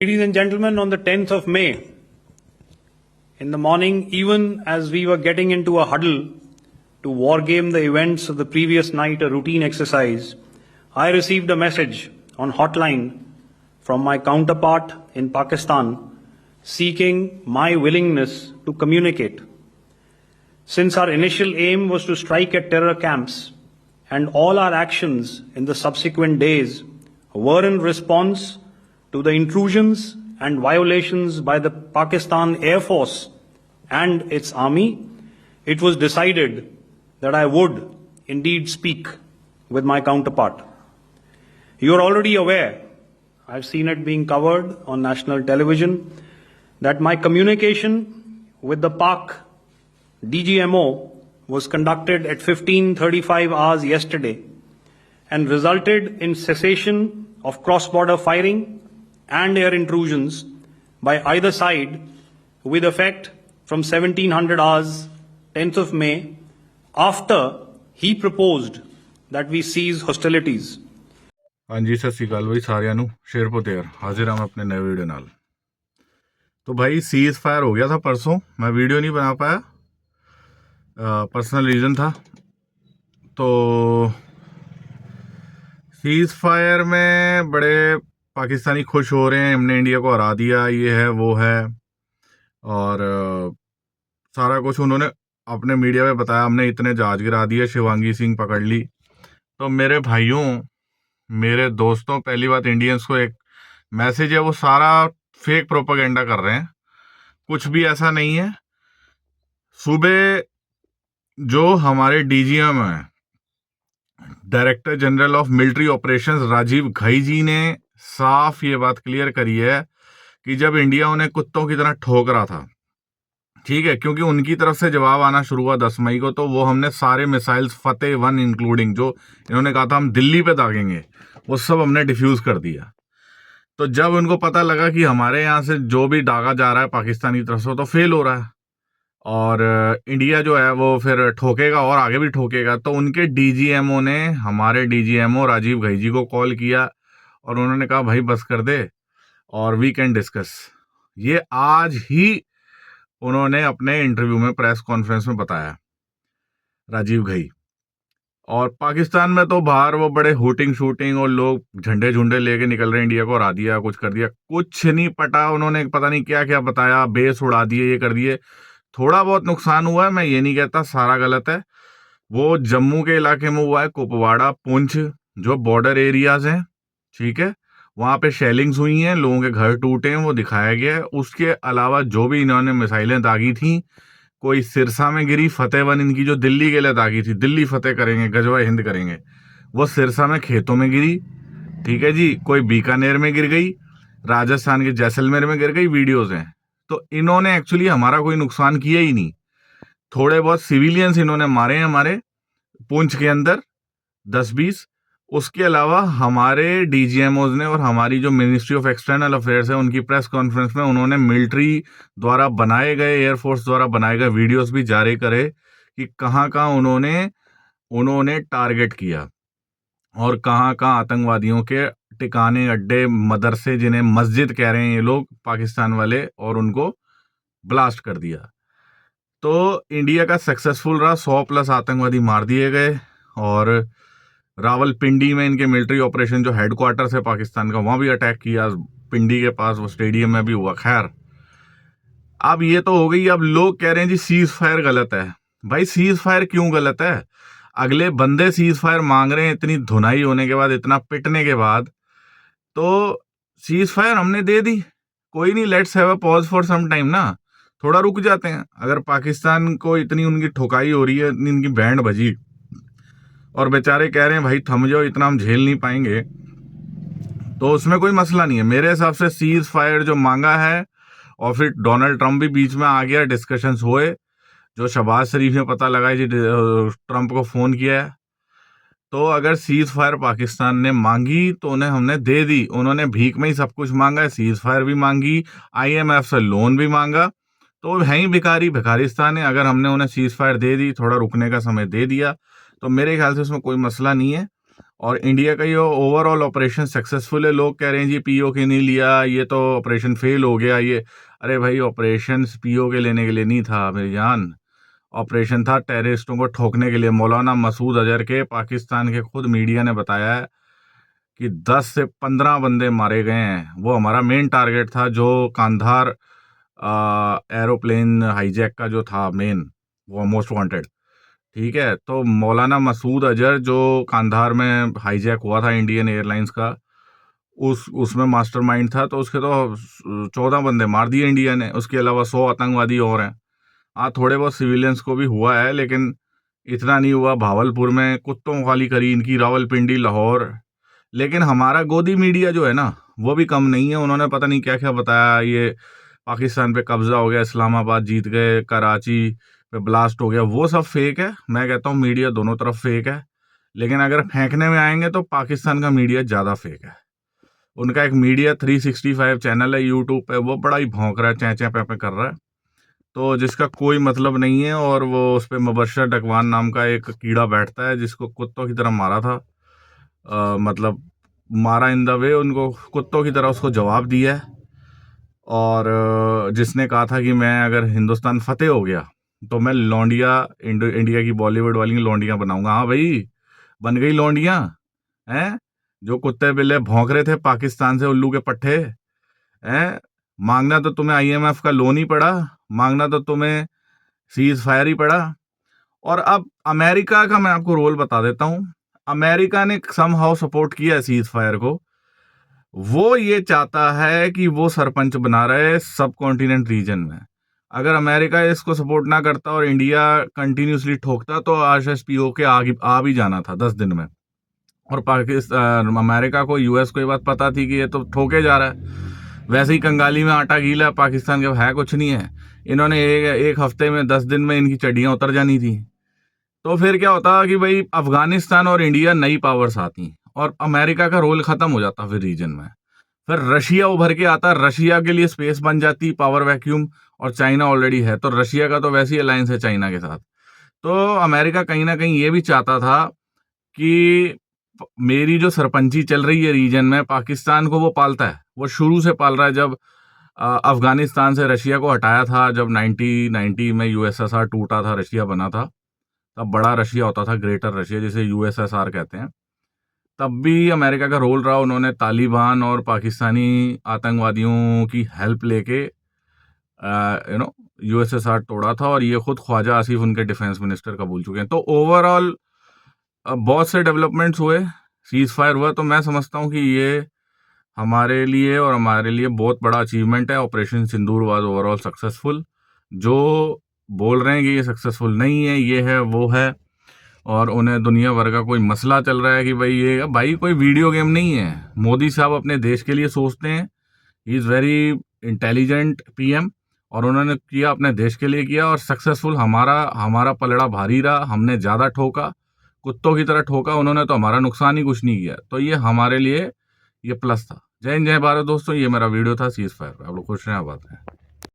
Ladies and gentlemen, on the 10th of May, in the morning, even as we were getting into a huddle to wargame the events of the previous night, a routine exercise, I received a message on hotline from my counterpart in Pakistan seeking my willingness to communicate. Since our initial aim was to strike at terror camps, and all our actions in the subsequent days were in response to the intrusions and violations by the Pakistan Air Force and its army, it was decided that I would indeed speak with my counterpart. You are already aware, I've seen it being covered on national television, that my communication with the Pak DGMO was conducted at 15:35 hours yesterday and resulted in cessation of cross-border firing and air intrusions by either side with effect from 1700 hours 10th of May after he proposed that we cease hostilities. हाँ जी, सत श्री अकाल भाई सारिਆਂ ਨੂੰ शेरपुर तेर हाजिर हम अपने नए वीडियो नाल। तो भाई सीज फायर हो गया था परसों, मैं वीडियो नहीं बना पाया, पर्सनल रीज़न था। तो सीज फायर में बड़े पाकिस्तानी खुश हो रहे हैं, हमने इंडिया को हरा दिया, ये है वो है, और सारा कुछ उन्होंने अपने मीडिया में बताया, हमने इतने जहाज गिरा दिए, शिवांगी सिंह पकड़ ली। तो मेरे भाइयों, मेरे दोस्तों, पहली बात इंडियंस को एक मैसेज है, वो सारा फेक प्रोपेगेंडा कर रहे हैं, कुछ भी ऐसा नहीं है। सुबह जो हमारे डीजीएम हैं, director general of military operations Rajiv Ghai ji ने साफ ये बात क्लियर करी है कि जब इंडिया उन्हें कुत्तों की तरह ठोक रहा था, ठीक है, क्योंकि उनकी तरफ से जवाब आना शुरू हुआ 10 मई को, तो वो हमने सारे मिसाइल्स फतेह 1 इंक्लूडिंग जो इन्होंने कहा था हम दिल्ली पे दागेंगे, वो सब हमने डिफ्यूज कर दिया। तो जब उनको पता लगा कि हमारे यहाँ से जो भी दागा जा रहा है पाकिस्तान की तरफ से तो फेल हो रहा है और इंडिया जो है वो फिर ठोकेगा और आगे भी ठोकेगा, तो उनके डीजीएमओ ने हमारे डीजीएमओ राजीव घई जी को कॉल किया और उन्होंने कहा भाई बस कर दे और वी कैन डिस्कस। ये आज ही उन्होंने अपने इंटरव्यू में, प्रेस कॉन्फ्रेंस में बताया राजीव घई। और पाकिस्तान में तो बाहर वो बड़े हुटिंग शूटिंग और लोग झंडे झुंडे लेके निकल रहे हैं, इंडिया को हरा दिया, कुछ कर दिया, कुछ नहीं पटा। उन्होंने पता नहीं क्या क्या बताया, बेस उड़ा दिए, ये कर दिए। थोड़ा बहुत नुकसान हुआ है, मैं ये नहीं कहता सारा गलत है। वो जम्मू के इलाके में हुआ है, कुपवाड़ा, पुंछ, जो बॉर्डर एरियाज हैं, ठीक है, वहां पे शेलिंग्स हुई हैं, लोगों के घर टूटे हैं, वो दिखाया गया है। उसके अलावा जो भी इन्होंने मिसाइलें दागी थी, कोई सिरसा में गिरी, फतेह 1 इनकी जो दिल्ली के लिए दागी थी, दिल्ली फतेह करेंगे, गजवा हिंद करेंगे, वो सिरसा में खेतों में गिरी, ठीक है जी। कोई बीकानेर में गिर गई, राजस्थान के जैसलमेर में गिर गई, वीडियोज हैं। तो इन्होंने एक्चुअली हमारा कोई नुकसान किया ही नहीं। थोड़े बहुत सिविलियंस इन्होंने मारे हैं हमारे पुंछ के अंदर 10-20। उसके अलावा हमारे डीजीएमओज ने और हमारी जो मिनिस्ट्री ऑफ एक्सटर्नल अफेयर्स है, उनकी प्रेस कॉन्फ्रेंस में उन्होंने मिलिट्री द्वारा बनाए गए, एयरफोर्स द्वारा बनाए गए वीडियोस भी जारी करे कि कहाँ कहाँ उन्होंने टारगेट किया और कहाँ कहाँ आतंकवादियों के टिकाने, अड्डे, मदरसे, जिन्हें मस्जिद कह रहे हैं ये लोग पाकिस्तान वाले, और उनको ब्लास्ट कर दिया। तो इंडिया का सक्सेसफुल रहा, 100+ आतंकवादी मार दिए गए। और रावलपिंडी में इनके मिलिट्री ऑपरेशन जो हेडक्वार्टर है पाकिस्तान का, वहां भी अटैक किया, पिंडी के पास वो स्टेडियम में भी हुआ। खैर, अब ये तो हो गई। अब लोग कह रहे हैं जी सीज फायर गलत है। भाई सीज फायर क्यों गलत है? अगले बंदे सीज फायर मांग रहे हैं, इतनी धुनाई होने के बाद, इतना पिटने के बाद, तो सीज फायर हमने दे दी। कोई नहीं, let's have a pause for some time ना, थोड़ा रुक जाते हैं। अगर पाकिस्तान को इतनी उनकी ठुकाई हो रही है, इनकी बैंड बजी और बेचारे कह रहे हैं भाई थम जाओ, इतना हम झेल नहीं पाएंगे, तो उसमें कोई मसला नहीं है। मेरे हिसाब से सीज फायर जो मांगा है, और फिर डोनाल्ड ट्रंप भी बीच में आ गया, डिस्कशंस हुए, जो शहबाज शरीफ ने पता लगा जी ट्रंप को फोन किया है। तो अगर सीज फायर पाकिस्तान ने मांगी तो उन्हें हमने दे दी। उन्होंने भीख में ही सब कुछ मांगा है, सीज फायर भी मांगी, IMF से लोन भी मांगा, तो है ही भिखारिस्तान है। अगर हमने उन्हें सीज फायर दे दी, थोड़ा रुकने का समय दे दिया, तो मेरे ख्याल से उसमें कोई मसला नहीं है। और इंडिया का ये ओवरऑल ऑपरेशन सक्सेसफुल है। लोग कह रहे हैं जी पीओके नहीं लिया, ये तो ऑपरेशन फेल हो गया ये। अरे भाई, ऑपरेशन पीओके लेने के लिए नहीं था मेरी जान, ऑपरेशन था टेररिस्टों को ठोकने के लिए। मौलाना मसूद अजहर के पाकिस्तान के खुद मीडिया ने बताया है कि 10 से 15 बंदे मारे गए हैं। वो हमारा मेन टारगेट था, जो कांधार एरोप्लेन हाईजैक का जो था मेन, वो मोस्ट वांटेड। ठीक है, तो मौलाना मसूद अजहर जो कांधार में हाईजैक हुआ था इंडियन एयरलाइंस का, उसमें मास्टरमाइंड था। तो उसके तो 14 बंदे मार दिए इंडिया ने। उसके अलावा 100 आतंकवादी और हैं। हाँ, थोड़े बहुत सिविलियंस को भी हुआ है, लेकिन इतना नहीं हुआ। भावलपुर में कुत्तों खाली करी इनकी, रावलपिंडी, लाहौर। लेकिन हमारा गोदी मीडिया जो है ना, वो भी कम नहीं है। उन्होंने पता नहीं क्या क्या बताया, ये पाकिस्तान पे कब्जा हो गया, इस्लामाबाद जीत गए, कराची पे ब्लास्ट हो गया। वो सब फेक है। मैं कहता हूँ मीडिया दोनों तरफ फेक है। लेकिन अगर फेंकने में आएंगे तो पाकिस्तान का मीडिया ज़्यादा फेक है। उनका एक मीडिया 365 चैनल है यूट्यूब पे, वो बड़ा ही भौंक रहा है, चैं चैं पे कर रहा है, तो जिसका कोई मतलब नहीं है। और वो उस पर मुबशर डकवान नाम का एक कीड़ा बैठता है, जिसको कुत्तों की तरह मारा था। मतलब मारा इन द वे, उनको कुत्तों की तरह उसको जवाब दिया है। और जिसने कहा था कि मैं अगर हिंदुस्तान फतेह हो गया तो मैं लौंडिया, इंडिया की बॉलीवुड वाली लौंडियां बनाऊंगा। हाँ भाई, बन गई लौंडियां हैं। जो कुत्ते बिल्ले भौंक रहे थे पाकिस्तान से, उल्लू के पट्टे हैं। मांगना तो तुम्हें आईएमएफ का लोन ही पड़ा, मांगना तो तुम्हें सीज फायर ही पड़ा। और अब अमेरिका का मैं आपको रोल बता देता हूं। अमेरिका ने समहाउ सपोर्ट किया है सीज फायर को। वो ये चाहता है कि वो सरपंच बना रहे सब कॉन्टिनेंट रीजन में। अगर अमेरिका इसको सपोर्ट ना करता और इंडिया कंटिन्यूसली ठोकता, तो आरएसपीओ के आगे आ भी जाना था 10 दिन में। और पाकिस्तान, अमेरिका को, यूएस को ये बात पता थी कि ये तो ठोके जा रहा है। वैसे ही कंगाली में आटा गीला, पाकिस्तान के है कुछ नहीं है। इन्होंने एक हफ्ते में, 10 दिन में इनकी चड्डियां उतर जानी थी। तो फिर क्या होता कि भाई अफगानिस्तान और इंडिया नई पावर्स आती और अमेरिका का रोल खत्म हो जाता फिर रीजन में। फिर रशिया उभर के आता, रशिया के लिए स्पेस बन जाती, पावर वैक्यूम। और चाइना ऑलरेडी है, तो रशिया का तो वैसी अलायंस है चाइना के साथ। तो अमेरिका कहीं ना कहीं ये भी चाहता था कि मेरी जो सरपंची चल रही है रीजन में, पाकिस्तान को वो पालता है, वो शुरू से पाल रहा है। जब अफगानिस्तान से रशिया को हटाया था, जब 1990 में यूएसएसआर टूटा था, रशिया बना था, तब बड़ा रशिया होता था, ग्रेटर रशिया, जिसे यूएसएसआर कहते हैं। तब भी अमेरिका का रोल रहा। उन्होंने तालिबान और पाकिस्तानी आतंकवादियों की हेल्प लेके यूएसएसआर तोड़ा था। और ये खुद ख्वाजा आसिफ उनके डिफेंस मिनिस्टर का बोल चुके हैं। तो ओवरऑल बहुत से डेवलपमेंट्स हुए, सीज फायर हुआ। तो मैं समझता हूँ कि ये हमारे लिए बहुत बड़ा अचीवमेंट है। Operation Sindoor was overall successful. जो बोल रहे हैं कि ये सक्सेसफुल नहीं है, ये है वो है, और उन्हें दुनिया भर का कोई मसला चल रहा है कि भाई कोई वीडियो गेम नहीं है। मोदी साहब अपने देश के लिए सोचते हैं। He is very intelligent PM, और उन्होंने किया अपने देश के लिए किया, और सक्सेसफुल। हमारा पलड़ा भारी रहा, हमने ज़्यादा ठोका, कुत्तों की तरह ठोका। उन्होंने तो हमारा नुकसान ही कुछ नहीं किया। तो ये हमारे लिए ये प्लस था। जय हिंद, जय भारत दोस्तों। ये मेरा वीडियो था सीज फायर पे। आप लोग खुश रहें, आबाद रहें।